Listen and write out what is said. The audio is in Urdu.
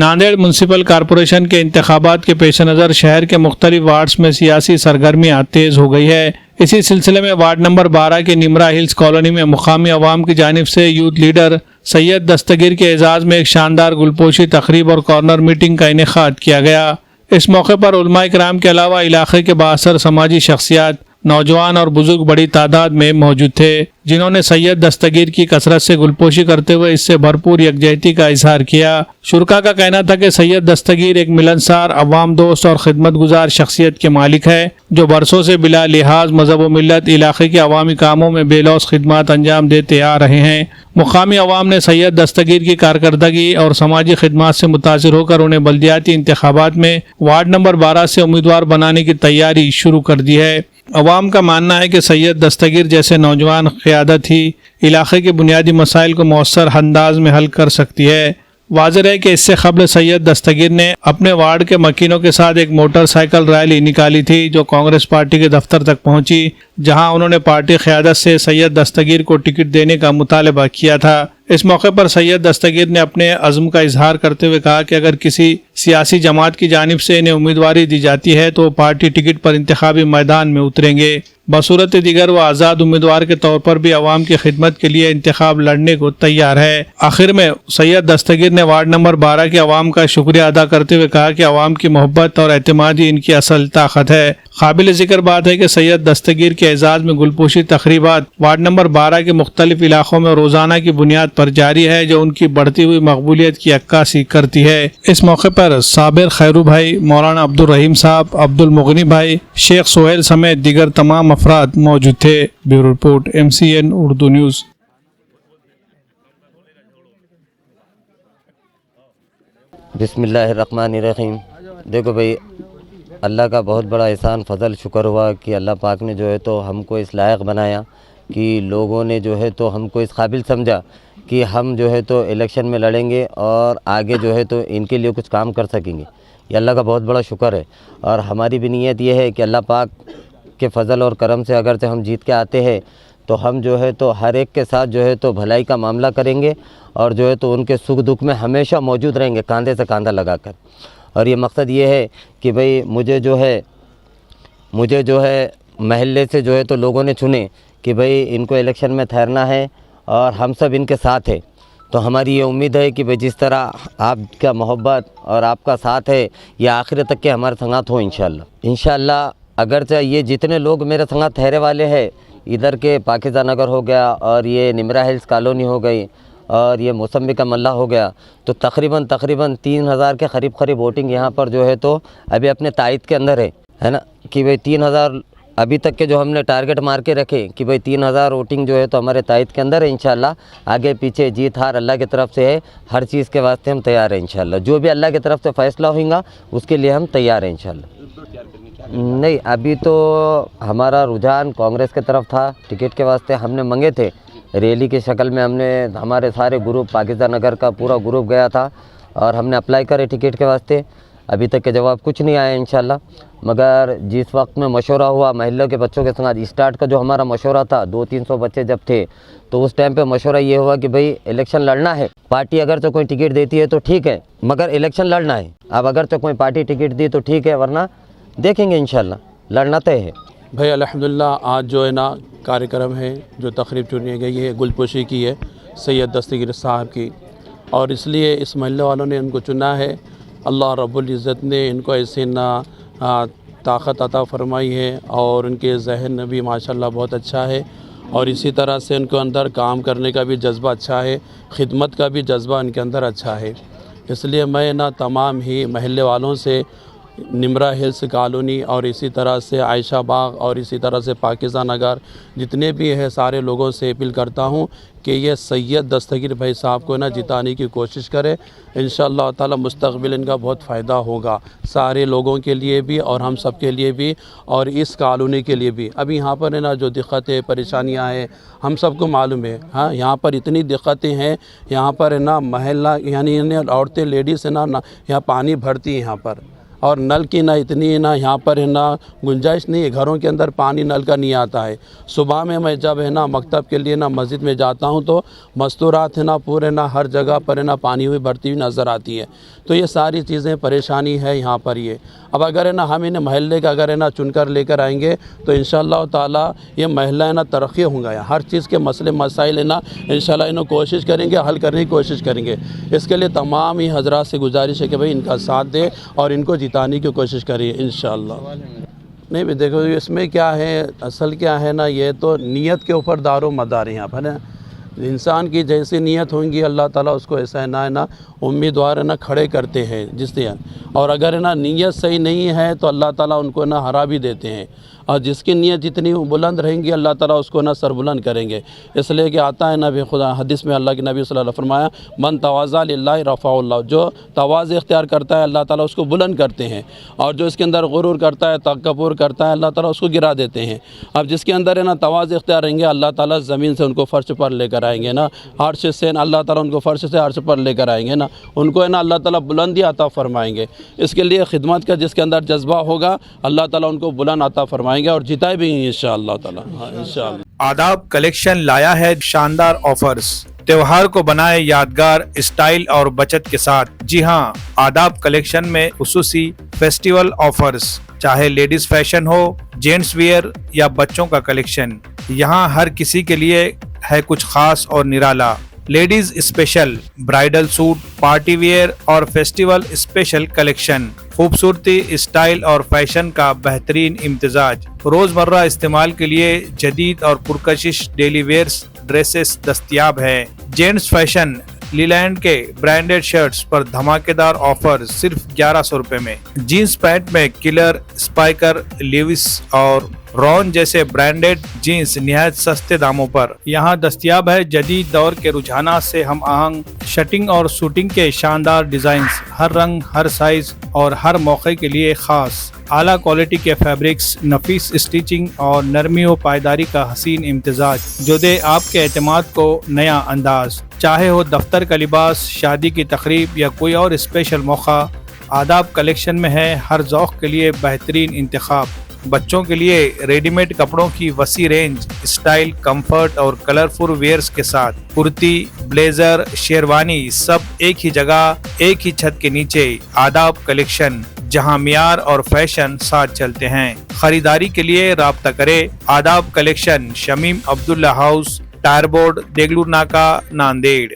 ناندیڑ میونسپل کارپوریشن کے انتخابات کے پیش نظر شہر کے مختلف وارڈز میں سیاسی سرگرمیاں تیز ہو گئی ہے۔ اسی سلسلے میں وارڈ نمبر 12 کے نمرا ہلز کالونی میں مقامی عوام کی جانب سے یوتھ لیڈر سید دستگیر کے اعزاز میں ایک شاندار گلپوشی تقریب اور کارنر میٹنگ کا انعقاد کیا گیا۔ اس موقع پر علماء کرام کے علاوہ علاقے کے بااثر سماجی شخصیات، نوجوان اور بزرگ بڑی تعداد میں موجود تھے، جنہوں نے سید دستگیر کی کثرت سے گلپوشی کرتے ہوئے اس سے بھرپور یکجہتی کا اظہار کیا۔ شرکاء کا کہنا تھا کہ سید دستگیر ایک ملنسار، عوام دوست اور خدمت گزار شخصیت کے مالک ہے، جو برسوں سے بلا لحاظ مذہب و ملت علاقے کے عوامی کاموں میں بے لوث خدمات انجام دیتے آ رہے ہیں۔ مقامی عوام نے سید دستگیر کی کارکردگی اور سماجی خدمات سے متاثر ہو کر انہیں بلدیاتی انتخابات میں وارڈ نمبر 12 سے امیدوار بنانے کی تیاری شروع کر دی ہے۔ عوام کا ماننا ہے کہ سید دستگیر جیسے نوجوان قیادت ہی علاقے کے بنیادی مسائل کو مؤثر انداز میں حل کر سکتی ہے۔ واضح ہے کہ اس سے قبل سید دستگیر نے اپنے وارڈ کے مکینوں کے ساتھ ایک موٹر سائیکل ریلی نکالی تھی، جو کانگریس پارٹی کے دفتر تک پہنچی، جہاں انہوں نے پارٹی قیادت سے سید دستگیر کو ٹکٹ دینے کا مطالبہ کیا تھا۔ اس موقع پر سید دستگیر نے اپنے عزم کا اظہار کرتے ہوئے کہا کہ اگر کسی سیاسی جماعت کی جانب سے انہیں امیدواری دی جاتی ہے تو وہ پارٹی ٹکٹ پر انتخابی میدان میں اتریں گے۔ بصورت دیگر وہ آزاد امیدوار کے طور پر بھی عوام کی خدمت کے لیے انتخاب لڑنے کو تیار ہے۔ آخر میں سید دستگیر نے وارڈ نمبر 12 کے عوام کا شکریہ ادا کرتے ہوئے کہا کہ عوام کی محبت اور اعتماد ہی ان کی اصل طاقت ہے۔ قابل ذکر بات ہے کہ سید دستگیر کے اعزاز میں گلپوشی تقریبات وارڈ نمبر 12 کے مختلف علاقوں میں روزانہ کی بنیاد پر جاری ہے، جو ان کی بڑھتی ہوئی مقبولیت کی عکاسی کرتی ہے۔ اس موقع پر صابر خیرو بھائی، مولانا عبد الرحیم صاحب، عبد المغنی بھائی، شیخ سہیل سمیت دیگر تمام افراد موجود تھے۔ Bureau report MCN Urdu news. بسم اللہ الرحمن الرحیم۔ دیکھو بھائی، اللہ کا بہت بڑا احسان فضل شکر ہوا کہ اللہ پاک نے جو ہے تو ہم کو اس لائق بنایا، کہ لوگوں نے جو ہے تو ہم کو اس قابل سمجھا کہ ہم جو ہے تو الیکشن میں لڑیں گے اور آگے جو ہے تو ان کے لیے کچھ کام کر سکیں گے۔ یہ اللہ کا بہت بڑا شکر ہے، اور ہماری بھی نیت یہ ہے کہ اللہ پاک کے فضل اور کرم سے اگرچہ ہم جیت کے آتے ہیں تو ہم جو ہے تو ہر ایک کے ساتھ جو ہے تو بھلائی کا معاملہ کریں گے، اور جو ہے تو ان کے سکھ دکھ میں ہمیشہ موجود رہیں گے، کاندھے سے کاندھا لگا کر۔ اور یہ مقصد یہ ہے کہ بھئی مجھے جو ہے محلے سے جو ہے تو لوگوں نے چنے کہ بھئی ان کو الیکشن میں ٹھہرنا ہے اور ہم سب ان کے ساتھ ہیں۔ تو ہماری یہ امید ہے کہ بھئی جس طرح آپ کا محبت اور آپ کا ساتھ ہے، یہ آخر تک کے ہمارے سنگات ہو انشاءاللہ۔ انشاءاللہ اگرچہ یہ جتنے لوگ میرے سنگات ٹھہرے والے ہیں، ادھر کے پاکیزہ نگر ہو گیا، اور یہ نمرا ہلز کالونی ہو گئی، اور یہ موسمی کا ملہ ہو گیا، تو تقریباً 3000 کے قریب ووٹنگ یہاں پر جو ہے تو ابھی اپنے تائید کے اندر ہے نا، کہ بھئی 3000 ابھی تک کے جو ہم نے ٹارگٹ مار کے رکھے کہ بھئی 3000 ووٹنگ جو ہے تو ہمارے تائید کے اندر ہے انشاءاللہ۔ آگے پیچھے جیت ہار اللہ کی طرف سے ہے، ہر چیز کے واسطے ہم تیار ہیں انشاءاللہ۔ جو بھی اللہ کی طرف سے فیصلہ ہوگا اس کے لیے ہم تیار ہیں انشاءاللہ۔ نہیں، ابھی تو ہمارا رجحان کانگریس کی طرف تھا، ٹکٹ کے واسطے ہم نے منگے تھے، ریلی کی شکل میں ہم نے، ہمارے سارے گروپ پاکیزہ نگر کا پورا گروپ گیا تھا اور ہم نے اپلائی کرے ٹکٹ کے واسطے۔ ابھی تک کے جواب کچھ نہیں آیا انشاءاللہ، مگر جس وقت میں مشورہ ہوا محلوں کے بچوں کے ساتھ، اسٹارٹ کا جو ہمارا مشورہ تھا 200-300 بچے جب تھے، تو اس ٹائم پہ مشورہ یہ ہوا کہ بھئی الیکشن لڑنا ہے، پارٹی اگرچہ کوئی ٹکٹ دیتی ہے تو ٹھیک ہے، مگر الیکشن لڑنا ہے۔ اب اگرچہ کوئی پارٹی ٹکٹ دی تو ٹھیک ہے، ورنہ دیکھیں گے انشاءاللہ، لڑنا طے ہے۔ بھائی الحمدللہ آج جو ہے نا کارکرم ہے، جو تقریب چنی گئی ہے، گلپوشی کی ہے سید دستگیر صاحب کی، اور اس لیے اس محلے والوں نے ان کو چنا ہے۔ اللہ رب العزت نے ان کو ایسے طاقت عطا فرمائی ہے، اور ان کے ذہن بھی ماشاءاللہ بہت اچھا ہے، اور اسی طرح سے ان کو اندر کام کرنے کا بھی جذبہ اچھا ہے، خدمت کا بھی جذبہ ان کے اندر اچھا ہے۔ اس لیے میں تمام ہی محلے والوں سے، نمرا ہلز کالونی اور اسی طرح سے عائشہ باغ اور اسی طرح سے پاکیزہ نگر، جتنے بھی ہیں سارے لوگوں سے اپیل کرتا ہوں کہ یہ سید دستگیر بھائی صاحب کو جتانے کی کوشش کرے۔ انشاءاللہ تعالی مستقبل ان کا بہت فائدہ ہوگا، سارے لوگوں کے لیے بھی اور ہم سب کے لیے بھی، اور اس کالونی کے لیے بھی۔ ابھی یہاں پر جو دقتیں پریشانیاں ہیں ہم سب کو معلوم ہے، ہاں یہاں پر اتنی دقتیں ہیں، یہاں پر محلہ یعنی عورتیں لیڈیز یہاں پانی بھرتی ہیں یہاں پر، اور نل کی نہ اتنی نہ یہاں پر ہے نا گنجائش نہیں ہے، گھروں کے اندر پانی نل کا نہیں آتا ہے۔ صبح میں جب ہے نا مکتب کے لیے نا مسجد میں جاتا ہوں تو مستورات ہے نا پورے نا ہر جگہ پر ہے نا پانی ہوئی بھرتی ہوئی نظر آتی ہے۔ تو یہ ساری چیزیں پریشانی ہے یہاں پر یہ۔ اب اگر ہے نا ہم انہیں محلے کا اگر ہے نا چن کر لے کر آئیں گے تو انشاءاللہ تعالی یہ محلہ ہے نا ترقی ہوں گا، ہر چیز کے مسئلے مسائل ہے نا انشاءاللہ انہوں کوشش کریں گے، حل کرنے کی کوشش کریں گے۔ اس کے لیے تمام ہی حضرات سے گزارش ہے کہ بھئی ان کا ساتھ دیں اور ان کو جتانے کی کوشش کریں انشاءاللہ۔ نہیں بھی دیکھو اس میں کیا ہے، اصل کیا ہے نا، یہ تو نیت کے اوپر دار و مدار ہے یہاں پر ہے۔ انسان کی جیسی نیت ہوں گی اللہ تعالیٰ اس کو ایسا ہے نا امیدوار ہے نا کھڑے کرتے ہیں جس طرح، اور اگر ہے نا نیت صحیح نہیں ہے تو اللہ تعالیٰ ان کو نا ہرا بھی دیتے ہیں، اور جس کی نیت جتنی بلند رہیں گی اللہ تعالیٰ اس کو نا سر بلند کریں گے۔ اس لیے کہ آتا ہے نبی خدا حدیث میں اللہ کے نبی صلی اللہ علیہ وسلم فرمایا من تواضع للہ رفع اللہ، جو تواضع اختیار کرتا ہے اللہ تعالیٰ اس کو بلند کرتے ہیں، اور جو اس کے اندر غرور کرتا ہے تکبر کرتا ہے اللہ تعالیٰ اس کو گرا دیتے ہیں۔ اب جس کے اندر ہے نا تواضع اختیار رہیں گے اللہ تعالیٰ زمین سے ان کو فرش پر لے کر آئیں گے نا، عرش سے اللہ تعالیٰ ان کو فرش سے عرش پر لے کر آئیں گے نا، ان کو ہے نا اللہ تعالیٰ بلندی عطا فرمائیں گے۔ اس کے لیے خدمت کا جس کے اندر جذبہ ہوگا اللہ تعالیٰ ان کو بلند عطا فرمائیں گے اور جتائے بھی ہیں انشاءاللہ تعالیٰ انشاءاللہ۔ آداب کلیکشن لایا ہے شاندار آفرز، تہوار کو بنائے یادگار اسٹائل اور بچت کے ساتھ۔ جی ہاں، آداب کلیکشن میں خصوصی فیسٹیول آفرز، چاہے ladies fashion who, gents where یا بچوں کا کلیکشن، یہاں ہر کسی کے لیے ہے کچھ خاص اور نرالا۔ Ladies special bridal suit, party wear اور فیسٹیول اسپیشل کلیکشن، خوبصورتی، اسٹائل اور فیشن کا بہترین امتزاج۔ روزمرہ استعمال کے لیے جدید اور پرکشش ڈیلی ویئرز ڈریسز دستیاب ہے۔ جینٹس فیشن، لیلینڈ کے برانڈڈ شرٹس پر دھماکے دار آفر صرف 1100 روپے میں۔ جینز پینٹ میں کلر، اسپائکر، لیوس اور رون جیسے برانڈڈ جینز نہایت سستے داموں پر یہاں دستیاب ہے۔ جدید دور کے رجحانات سے ہم آہنگ شٹنگ اور سوٹنگ کے شاندار ڈیزائنز، ہر رنگ، ہر سائز اور ہر موقع کے لیے خاص۔ اعلیٰ کوالٹی کے فیبرکس، نفیس اسٹیچنگ اور نرمی و پائیداری کا حسین امتزاج جو دے آپ کے اعتماد کو نیا انداز۔ چاہے ہو دفتر کا لباس، شادی کی تقریب یا کوئی اور اسپیشل موقع، آداب کلیکشن میں ہے ہر ذوق کے لیے بہترین انتخاب۔ بچوں کے لیے ریڈی میڈ کپڑوں کی وسیع رینج، اسٹائل، کمفرٹ اور کلرفل ویئرز کے ساتھ کرتی، بلیزر، شیروانی، سب ایک ہی جگہ، ایک ہی چھت کے نیچے۔ آداب کلیکشن، جہاں معیار اور فیشن ساتھ چلتے ہیں۔ خریداری کے لیے رابطہ کرے آداب کلیکشن، شمیم عبداللہ ہاؤس، ٹائر بورڈ، دیگلور ناکا، ناندیڑ۔